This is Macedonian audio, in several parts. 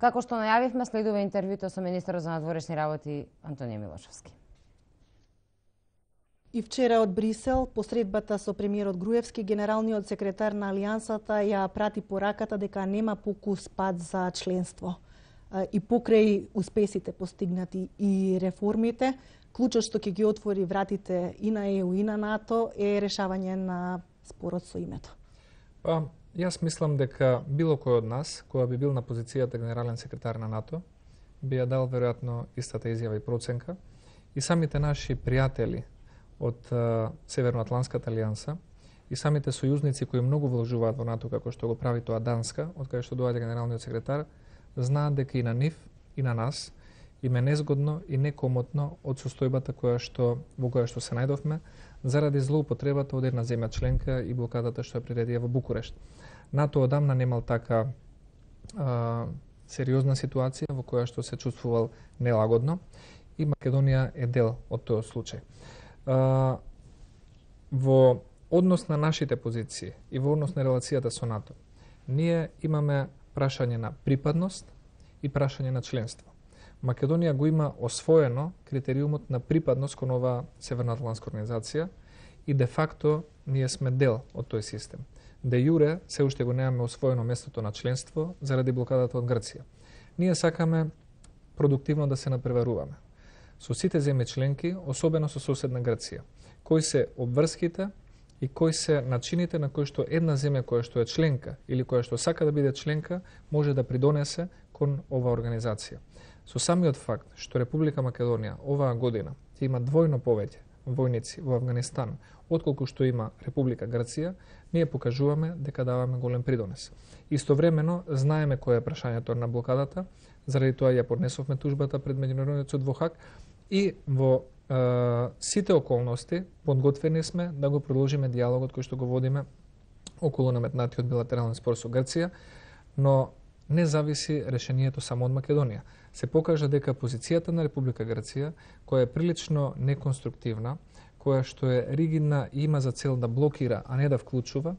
Како што најавивме, следува интервјуто со министерот за надворешни работи Антонија Милошевски. И вчера од Брисел, посредбата со премиерот Груевски, генералниот секретар на Алијансата ја прати пораката дека нема покус пат за членство. И покрај успесите постигнати и реформите, клучот што ќе ги отвори вратите и на ЕУ и на НАТО е решавање на спорот со името. Јас мислам дека било кој од нас, која би бил на позицијата генерален секретар на НАТО, би ја дал веројатно истата изјава и проценка. И самите наши пријатели од Северноатланската алијанса и самите сојузници кои многу вложуваат во НАТО, како што го прави тоа Данска, од каде што доаѓа генералниот секретар, знаат дека и на нив и на нас им е незгодно и некомотно од состојбата во која што се најдовме заради злоупотребата од една земја членка и блокадата што ја приредија во Букурешт. НАТО одамна немал така сериозна ситуација во која што се чувствувал нелагодно и Македонија е дел од тој случај. Во однос на нашите позиции и во однос на релацијата со НАТО, ние имаме прашање на припадност и прашање на членство. Македонија го има освоено критериумот на припадност кон оваа Северноатлантска организација и де факто ние сме дел од тој систем. Де јуре се уште го немаме освоено местото на членство заради блокадата од Грција. Ние сакаме продуктивно да се напреваруваме со сите земји членки, особено со соседна Грција. Кои се обврските и кои се начините на кои што една земја која што е членка или која што сака да биде членка може да придонесе кон оваа организација. Со самиот факт што Република Македонија оваа година ќе има двојно повеќе војници во Авганистан отколку што има Република Грција, ние покажуваме дека даваме голем придонес. Истовремено знаеме кој е прашањето на блокадата, заради тоа ја поднесовме тужбата пред Меѓународниот суд во Хаг и во сите околности подготвени сме да го продолжиме диалогот кој што го водиме околу наметнатиот билатерален спор со Грција, но не зависи решението само од Македонија. Се покажа дека позицијата на Република Грција, која е прилично неконструктивна, која што е ригидна и има за цел да блокира, а не да вклучува,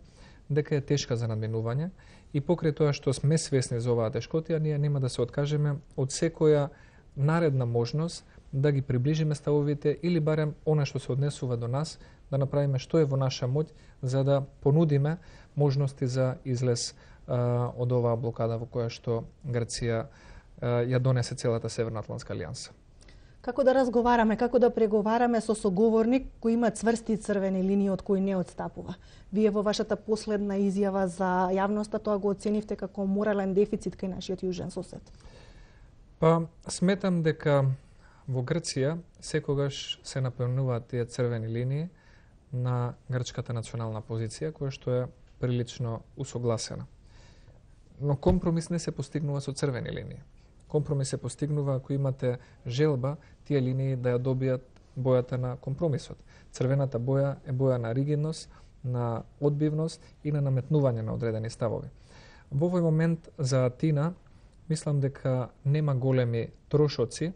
дека е тешка за надминување и покрај тоа што сме свесни за оваа тешкотија, ние нема да се откажеме од секоја наредна можност да ги приближиме ставовите или барем она што се однесува до нас, да направиме што е во наша моќ за да понудиме можности за излез од оваа блокада во која што Грција ја донесе целата Северноатлантска алијанса. Како да разговараме, како да преговараме со соговорник кој има цврсти црвени линии од кои не отстапува? Вие во вашата последна изјава за јавноста тоа го оценивте како морален дефицит кај нашиот јужен сосед. Сметам дека во Грција секогаш се напомнуваат тие црвени линии на грчката национална позиција која што е прилично усогласена. Но компромис не се постигнува со црвени линии. Компромис се постигнува ако имате желба тие линии да ја добијат бојата на компромисот. Црвената боја е боја на ригидност, на одбивност и на наметнување на одредени ставови. Во овој момент за Атина мислам дека нема големи трошоци,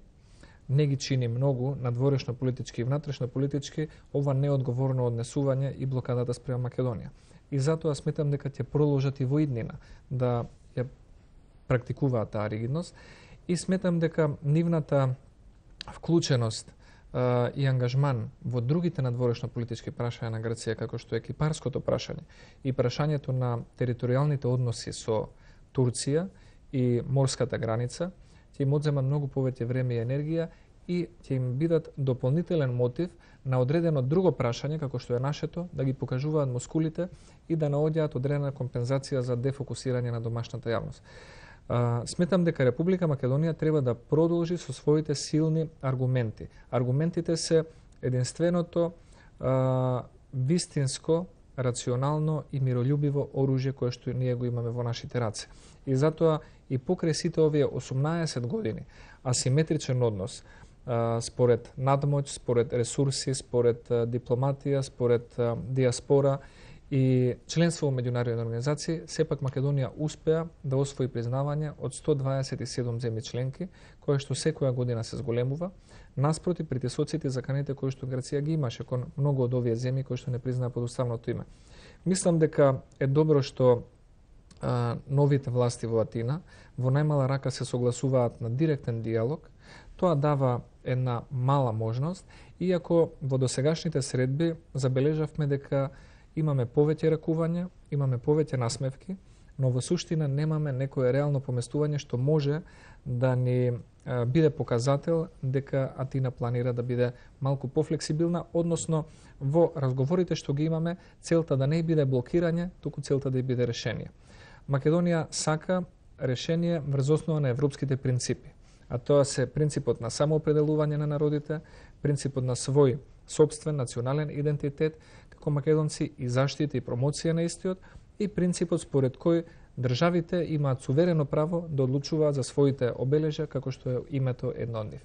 не ги чини многу надворешно политички и внатрешно политички ова неодговорно однесување и блокадата спрема Македонија. И затоа сметам дека ќе продолжат и во иднина да ја практикуваат таа ригидност и сметам дека нивната вклученост и ангажман во другите надворешно политички прашања на Грција, како што е кипарското прашање и прашањето на територијалните односи со Турција и морската граница, ќе им одзема многу повеќе време и енергија и ќе им бидат дополнителен мотив на одредено друго прашање, како што е нашето, да ги покажуваат мускулите и да наоѓаат одредена компензација за дефокусирање на домашната јавност. Сметам дека Република Македонија треба да продолжи со своите силни аргументи. Аргументите се единственото вистинско, рационално и миролюбиво оружје кое што ние го имаме во нашите раце. И затоа и покрај сите овие 18 години асиметричен однос според надмоќ, според ресурси, според дипломатија, според диаспора и членство во меѓународни организации, сепак Македонија успеа да освои признавање од 127 земји членки, кои што секоја година се зголемува, наспроти притисоците и заканите кои што Грција ги имаше кон многу од овие земји кои што не признаа подуставното име. Мислам дека е добро што новите власти во Атина во најмала рака се согласуваат на директен диалог, тоа дава една мала можност, иако во досегашните средби забележавме дека имаме повеќе ракувања, имаме повеќе насмевки, но во суштина немаме некое реално поместување што може да ни биде показател дека Атина планира да биде малку пофлексибилна, односно во разговорите што ги имаме, целта да не биде блокирање, туку целта да биде решение. Македонија сака решение врз основа на европските принципи, а тоа се принципот на самоопределување на народите, принципот на свој собствен национален идентитет како македонци и заштита и промоција на истиот, и принципот според кој државите имаат суверено право да одлучуваат за своите обележја како што е името едно од нив.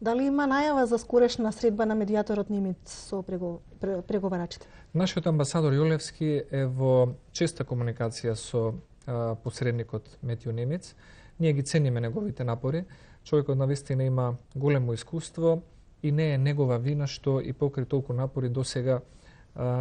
Дали има најава за скорешна средба на медијаторот Немец со преговарачите? Нашиот амбасадор Јолевски е во честа комуникација со посредникот Метјо Немец. Ние ги цениме неговите напори. Човекот навистина има големо искуство и не е негова вина што и покрај толку напори досега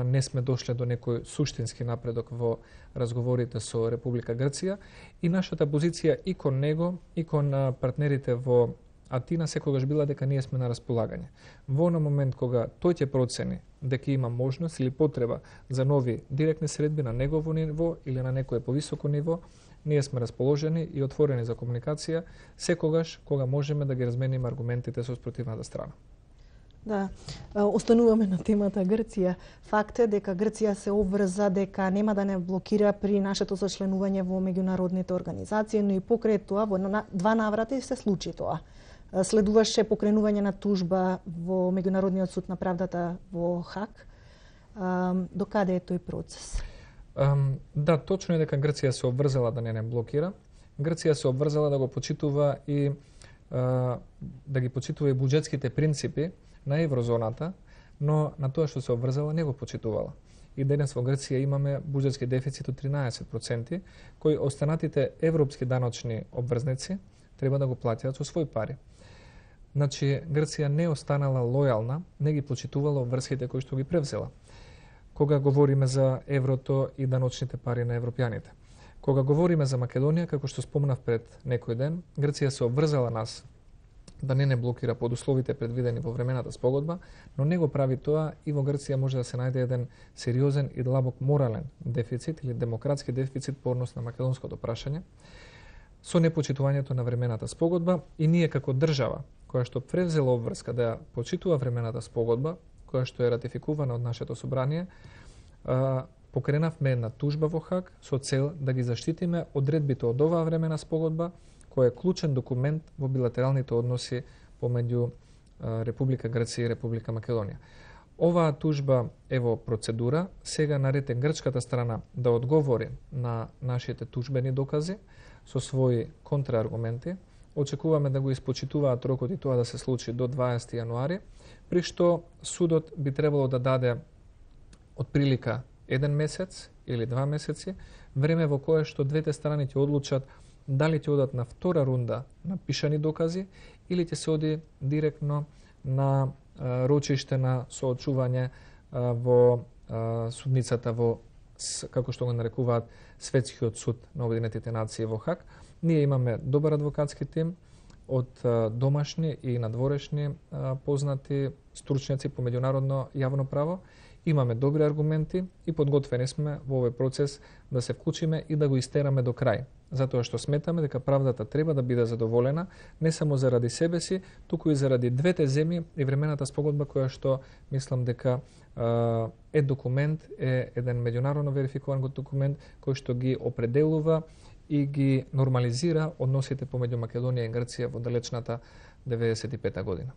не сме дошле до некој суштински напредок во разговорите со Република Грција, и нашата позиција и кон него и кон партнерите во Атина секогаш била дека ние сме на располагање. Во на момент кога тој ќе процени дека има можност или потреба за нови директни средби на негово ниво или на некое повисоко ниво, ние сме расположени и отворени за комуникација секогаш кога можеме да ги размениме аргументите со спротивната страна. Да, остануваме на темата Грција. Факт е дека Грција се обврза дека нема да не блокира при нашето зачленување во меѓународните организации, но и покрај тоа во два наврати се случи тоа. Следуваше покренување на тужба во Меѓународниот суд на правдата во Хаг. До каде е тој процес? Да, точно е дека Грција се обврзала да не блокира. Грција се обврзала да го почитува и да ги почитува и буџетските принципи на еврозоната, но на тоа што се обврзала не го почитувала. И денес во Грција имаме буџетски дефицит од 13%, кој останатите европски даночни обврзници треба да го платят со свој пари. Значи, Грција не останала лојална, не ги почитувала обврските кои што ги превзела. Кога говориме за еврото и даночните пари на европјаните. Кога говориме за Македонија, како што спомнав пред некој ден, Грција се обврзала нас да не блокира под условите предвидени во времената спогодба, но не го прави тоа и во Грција може да се најде еден сериозен и длабок морален дефицит или демократски дефицит по однос на македонското прашање, со непочитувањето на времената спогодба, и ние како држава, која што превзела обврска да ја почитува времената спогодба, која што е ратификувана од нашето собрание, покренавме една тужба во Хаг со цел да ги заштитиме одредбите од оваа времена спогодба, кој е клучен документ во билатералните односи помеѓу Република Грција и Република Македонија. Оваа тужба е во процедура, сега наред е грчката страна да одговори на нашите тужбени докази со своји контрааргументи. Очекуваме да го испочитуваат рокот и тоа да се случи до 20 јануари, при што судот би требало да даде отприлика 1 месец или 2 месеци, време во кое што двете страни ќе одлучат дали ќе одат на втора рунда на пишани докази или ќе се оди директно на рочиште на соочување во судницата во, како што го нарекуваат, Светскиот суд на Обединетите нации во Хаг. Ние имаме добар адвокатски тим од домашни и надворешни познати стручњаци по меѓународно јавно право. Имаме добри аргументи и подготвени сме во овој процес да се вклучиме и да го истераме до крај. Затоа што сметаме дека правдата треба да биде задоволена не само заради себе си, туку и заради двете земји и времената спогодба која што мислам дека е документ, е еден меѓународно верификуван документ кој што ги определува и ги нормализира односите помеѓу Македонија и Грција во далечната 95 година.